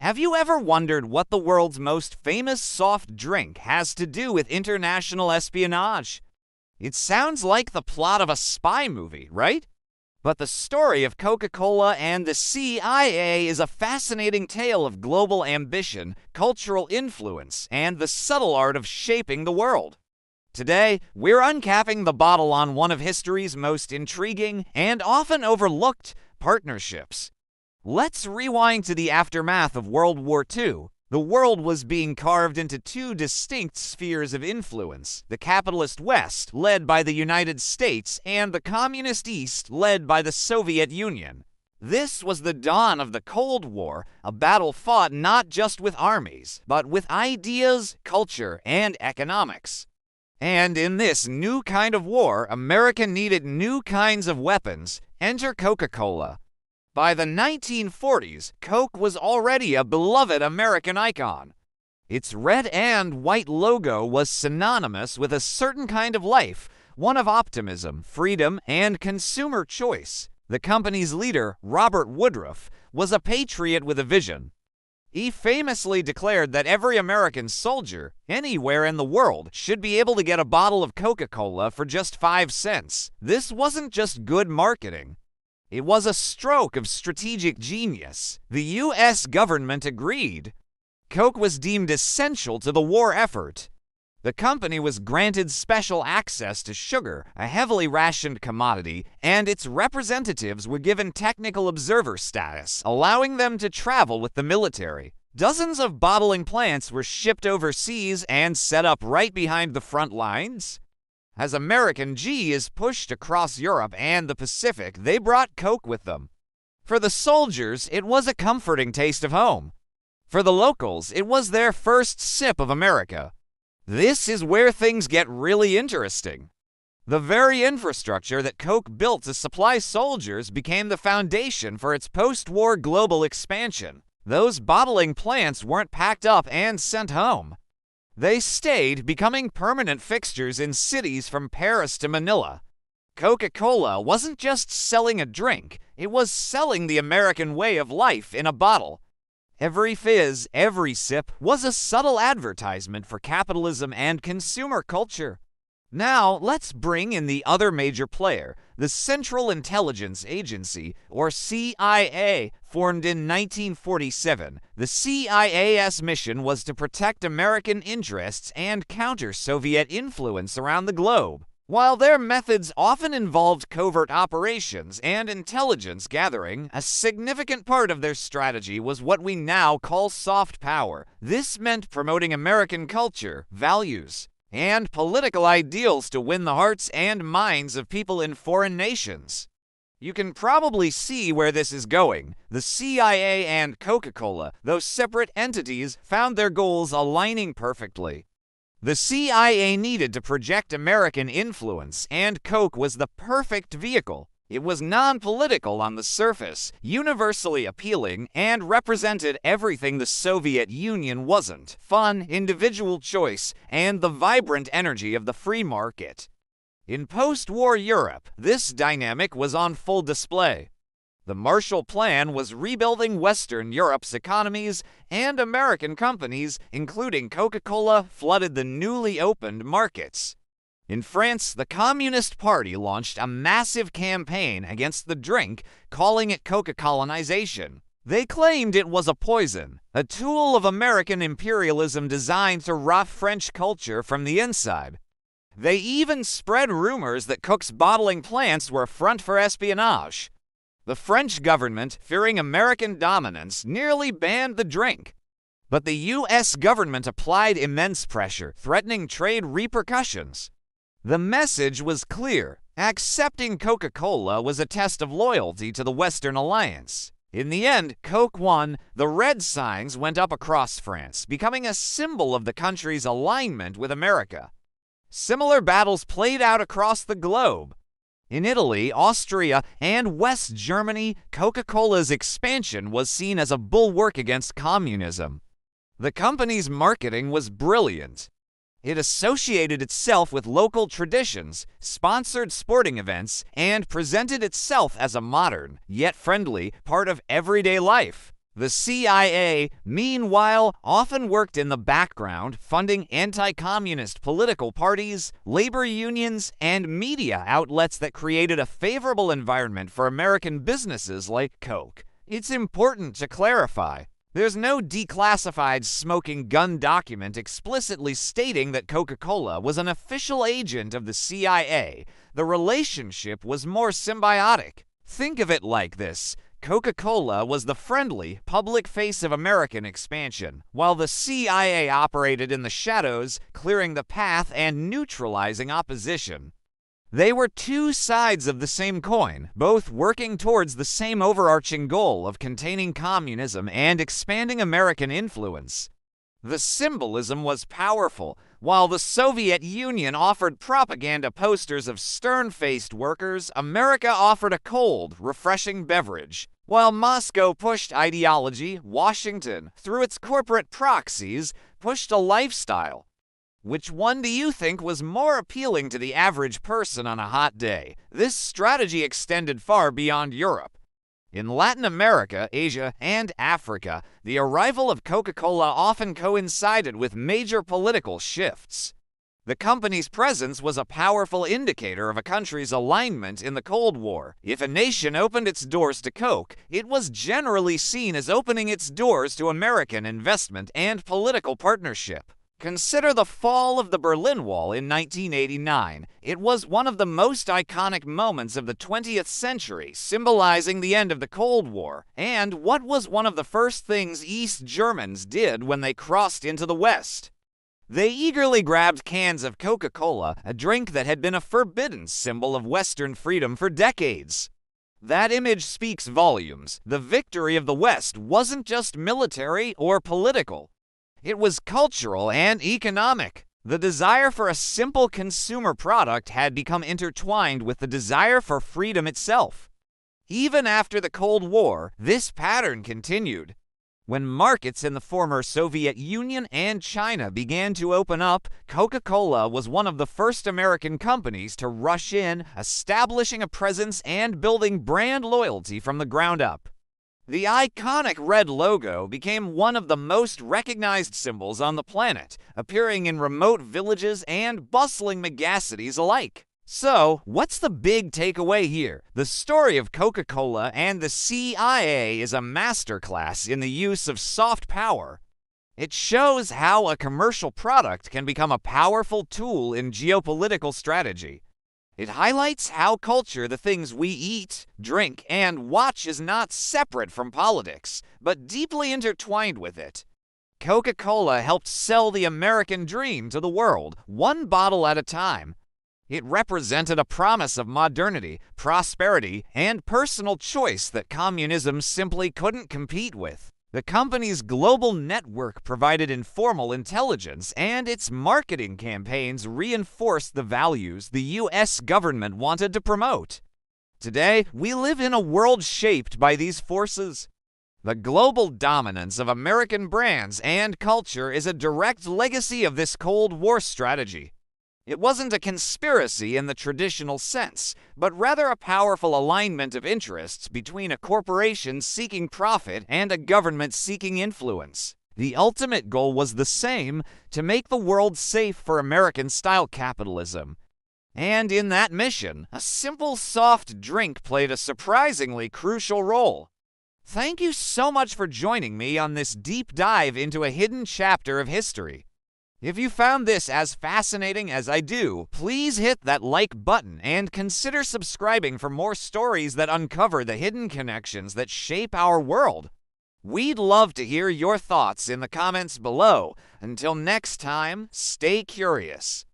Have you ever wondered what the world's most famous soft drink has to do with international espionage? It sounds like the plot of a spy movie, right? But the story of Coca-Cola and the CIA is a fascinating tale of global ambition, cultural influence, and the subtle art of shaping the world. Today, we're uncapping the bottle on one of history's most intriguing and often overlooked partnerships. Let's rewind to the aftermath of World War II. The world was being carved into two distinct spheres of influence: the capitalist West, led by the United States, and the communist East, led by the Soviet Union. This was the dawn of the Cold War, a battle fought not just with armies, but with ideas, culture, and economics. And in this new kind of war, America needed new kinds of weapons. Enter Coca-Cola. By the 1940s, Coke was already a beloved American icon. Its red and white logo was synonymous with a certain kind of life, one of optimism, freedom, and consumer choice. The company's leader, Robert Woodruff, was a patriot with a vision. He famously declared that every American soldier, anywhere in the world, should be able to get a bottle of Coca-Cola for just 5 cents. This wasn't just good marketing. It was a stroke of strategic genius. The U.S. government agreed. Coke was deemed essential to the war effort. The company was granted special access to sugar, a heavily rationed commodity, and its representatives were given technical observer status, allowing them to travel with the military. Dozens of bottling plants were shipped overseas and set up right behind the front lines. As American G is pushed across Europe and the Pacific, they brought Coke with them. For the soldiers, it was a comforting taste of home. For the locals, it was their first sip of America. This is where things get really interesting. The very infrastructure that Coke built to supply soldiers became the foundation for its post-war global expansion. Those bottling plants weren't packed up and sent home. They stayed, becoming permanent fixtures in cities from Paris to Manila. Coca-Cola wasn't just selling a drink, it was selling the American way of life in a bottle. Every fizz, every sip was a subtle advertisement for capitalism and consumer culture. Now, let's bring in the other major player, the Central Intelligence Agency, or CIA, formed in 1947. The CIA's mission was to protect American interests and counter Soviet influence around the globe. While their methods often involved covert operations and intelligence gathering, a significant part of their strategy was what we now call soft power. This meant promoting American culture, values, and political ideals to win the hearts and minds of people in foreign nations. You can probably see where this is going. The CIA and Coca-Cola, though separate entities, found their goals aligning perfectly. The CIA needed to project American influence, and Coke was the perfect vehicle. It was non-political on the surface, universally appealing, and represented everything the Soviet Union wasn't: fun, individual choice, and the vibrant energy of the free market. In post-war Europe, this dynamic was on full display. The Marshall Plan was rebuilding Western Europe's economies, and American companies, including Coca-Cola, flooded the newly opened markets. In France, the Communist Party launched a massive campaign against the drink, calling it Coca colonization. They claimed it was a poison, a tool of American imperialism designed to rot French culture from the inside. They even spread rumors that Coke's bottling plants were a front for espionage. The French government, fearing American dominance, nearly banned the drink. But the U.S. government applied immense pressure, threatening trade repercussions. The message was clear: accepting Coca-Cola was a test of loyalty to the Western Alliance. In the end, Coke won. The red signs went up across France, becoming a symbol of the country's alignment with America. Similar battles played out across the globe. In Italy, Austria, and West Germany, Coca-Cola's expansion was seen as a bulwark against communism. The company's marketing was brilliant. It associated itself with local traditions, sponsored sporting events, and presented itself as a modern, yet friendly, part of everyday life. The CIA, meanwhile, often worked in the background, funding anti-communist political parties, labor unions, and media outlets that created a favorable environment for American businesses like Coke. It's important to clarify, there's no declassified smoking gun document explicitly stating that Coca-Cola was an official agent of the CIA. The relationship was more symbiotic. Think of it like this. Coca-Cola was the friendly, public face of American expansion, while the CIA operated in the shadows, clearing the path and neutralizing opposition. They were two sides of the same coin, both working towards the same overarching goal of containing communism and expanding American influence. The symbolism was powerful. While the Soviet Union offered propaganda posters of stern-faced workers, America offered a cold, refreshing beverage. While Moscow pushed ideology, Washington, through its corporate proxies, pushed a lifestyle. Which one do you think was more appealing to the average person on a hot day? This strategy extended far beyond Europe. In Latin America, Asia, and Africa, the arrival of Coca-Cola often coincided with major political shifts. The company's presence was a powerful indicator of a country's alignment in the Cold War. If a nation opened its doors to Coke, it was generally seen as opening its doors to American investment and political partnership. Consider the fall of the Berlin Wall in 1989. It was one of the most iconic moments of the 20th century, symbolizing the end of the Cold War. And what was one of the first things East Germans did when they crossed into the West? They eagerly grabbed cans of Coca-Cola, a drink that had been a forbidden symbol of Western freedom for decades. That image speaks volumes. The victory of the West wasn't just military or political. It was cultural and economic. The desire for a simple consumer product had become intertwined with the desire for freedom itself. Even after the Cold War, this pattern continued. When markets in the former Soviet Union and China began to open up, Coca-Cola was one of the first American companies to rush in, establishing a presence and building brand loyalty from the ground up. The iconic red logo became one of the most recognized symbols on the planet, appearing in remote villages and bustling megacities alike. So, what's the big takeaway here? The story of Coca-Cola and the CIA is a masterclass in the use of soft power. It shows how a commercial product can become a powerful tool in geopolitical strategy. It highlights how culture, the things we eat, drink, and watch, is not separate from politics, but deeply intertwined with it. Coca-Cola helped sell the American dream to the world, one bottle at a time. It represented a promise of modernity, prosperity, and personal choice that communism simply couldn't compete with. The company's global network provided informal intelligence, and its marketing campaigns reinforced the values the U.S. government wanted to promote. Today, we live in a world shaped by these forces. The global dominance of American brands and culture is a direct legacy of this Cold War strategy. It wasn't a conspiracy in the traditional sense, but rather a powerful alignment of interests between a corporation seeking profit and a government seeking influence. The ultimate goal was the same: to make the world safe for American-style capitalism. And in that mission, a simple soft drink played a surprisingly crucial role. Thank you so much for joining me on this deep dive into a hidden chapter of history. If you found this as fascinating as I do, please hit that like button and consider subscribing for more stories that uncover the hidden connections that shape our world. We'd love to hear your thoughts in the comments below. Until next time, stay curious.